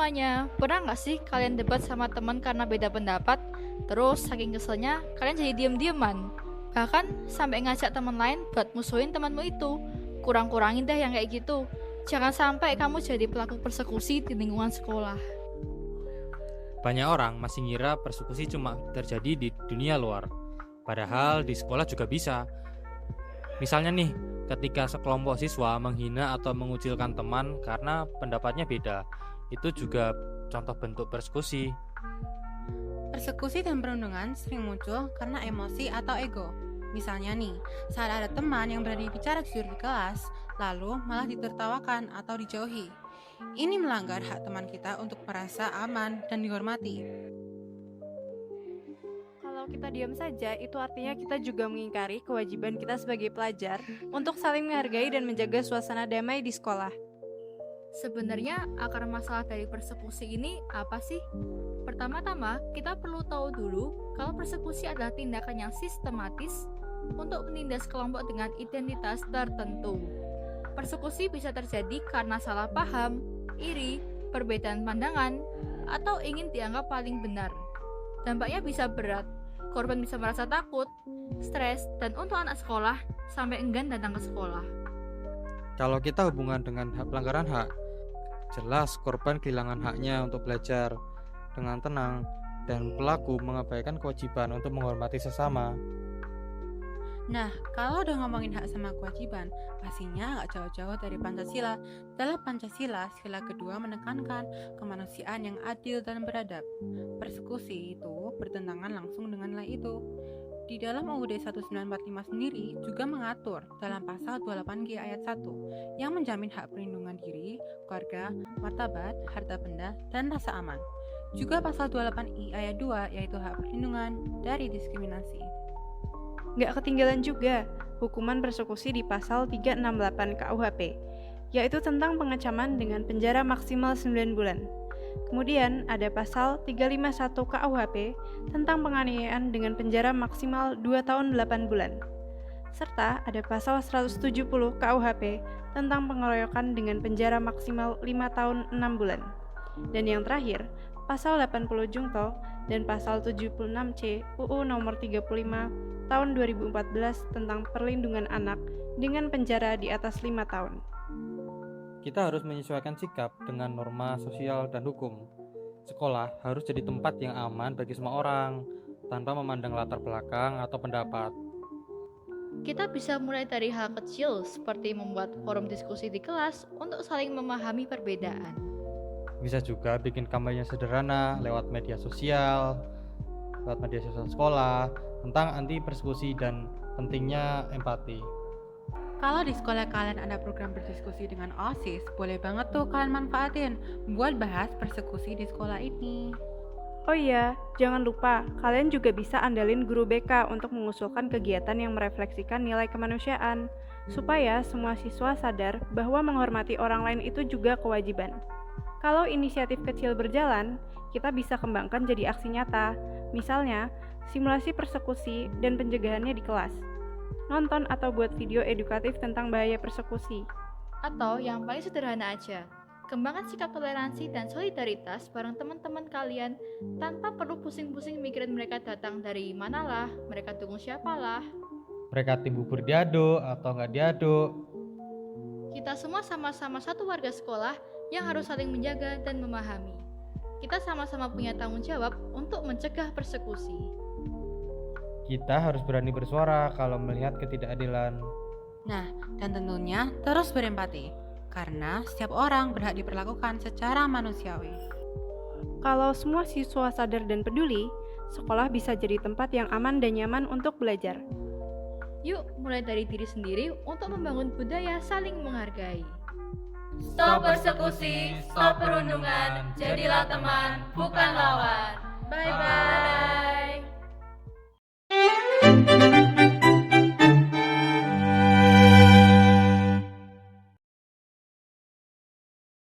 semuanya, pernah nggak sih kalian debat sama teman karena beda pendapat? Terus saking keselnya, kalian jadi diem-dieman. Bahkan sampai ngajak teman lain buat musuhin temanmu itu. Kurang-kurangin deh yang kayak gitu. Jangan sampai kamu jadi pelaku persekusi di lingkungan sekolah. Banyak orang masih ngira persekusi cuma terjadi di dunia luar. Padahal di sekolah juga bisa. Misalnya nih, ketika sekelompok siswa menghina atau mengucilkan teman karena pendapatnya beda, itu juga contoh bentuk persekusi. Persekusi dan perundungan sering muncul karena emosi atau ego. Misalnya nih, saat ada teman yang berani bicara jujur di kelas, lalu malah ditertawakan atau dijauhi. Ini melanggar hak teman kita untuk merasa aman dan dihormati. Kalau kita diam saja, itu artinya kita juga mengingkari kewajiban kita sebagai pelajar untuk saling menghargai dan menjaga suasana damai di sekolah. Sebenarnya akar masalah dari persekusi ini apa sih? Pertama-tama, kita perlu tahu dulu kalau persekusi adalah tindakan yang sistematis untuk menindas kelompok dengan identitas tertentu. Persekusi bisa terjadi karena salah paham, iri, perbedaan pandangan, atau ingin dianggap paling benar. Dampaknya bisa berat. Korban bisa merasa takut, stres, dan untuk anak sekolah sampai enggan datang ke sekolah. Kalau kita hubungan dengan pelanggaran hak, jelas korban kehilangan haknya untuk belajar dengan tenang dan pelaku mengabaikan kewajiban untuk menghormati sesama. Nah, kalau udah ngomongin hak sama kewajiban, pastinya gak jauh-jauh dari Pancasila. Dalam Pancasila, sila kedua menekankan kemanusiaan yang adil dan beradab. Persekusi itu bertentangan langsung dengan nilai itu. Di dalam UUD 1945 sendiri juga mengatur dalam pasal 28G ayat 1 yang menjamin hak perlindungan diri, keluarga, martabat, harta benda, dan rasa aman. Juga pasal 28I ayat 2 yaitu hak perlindungan dari diskriminasi. Nggak ketinggalan juga hukuman persekusi di pasal 368 KUHP, yaitu tentang pengancaman dengan penjara maksimal 9 bulan. Kemudian ada pasal 351 KUHP tentang penganiayaan dengan penjara maksimal 2 tahun 8 bulan. Serta ada pasal 170 KUHP tentang pengeroyokan dengan penjara maksimal 5 tahun 6 bulan. Dan yang terakhir, pasal 80 Jungto dan pasal 76C UU nomor 35 tahun 2014 tentang perlindungan anak dengan penjara di atas 5 tahun. Kita harus menyesuaikan sikap dengan norma sosial dan hukum. Sekolah harus jadi tempat yang aman bagi semua orang, tanpa memandang latar belakang atau pendapat. Kita bisa mulai dari hal kecil seperti membuat forum diskusi di kelas untuk saling memahami perbedaan. Bisa juga bikin kampanye sederhana lewat media sosial sekolah tentang anti persekusi dan pentingnya empati. Kalau di sekolah kalian ada program berdiskusi dengan OSIS, boleh banget tuh kalian manfaatin buat bahas persekusi di sekolah ini. Oh iya, jangan lupa, kalian juga bisa andalin guru BK untuk mengusulkan kegiatan yang merefleksikan nilai kemanusiaan, supaya semua siswa sadar bahwa menghormati orang lain itu juga kewajiban. Kalau inisiatif kecil berjalan, kita bisa kembangkan jadi aksi nyata, misalnya simulasi persekusi dan pencegahannya di kelas. Nonton atau buat video edukatif tentang bahaya persekusi. Atau yang paling sederhana aja, kembangkan sikap toleransi dan solidaritas bareng teman-teman kalian tanpa perlu pusing-pusing mikirin mereka datang dari manalah, mereka dukung siapalah. Mereka tim bubur diaduk atau nggak diaduk. Kita semua sama-sama satu warga sekolah yang harus saling menjaga dan memahami. Kita sama-sama punya tanggung jawab untuk mencegah persekusi. Kita harus berani bersuara kalau melihat ketidakadilan. Nah, dan tentunya terus berempati, karena setiap orang berhak diperlakukan secara manusiawi. Kalau semua siswa sadar dan peduli, sekolah bisa jadi tempat yang aman dan nyaman untuk belajar. Yuk, mulai dari diri sendiri untuk membangun budaya saling menghargai. Stop persekusi, stop perundungan, jadilah teman, bukan lawan. Bye-bye.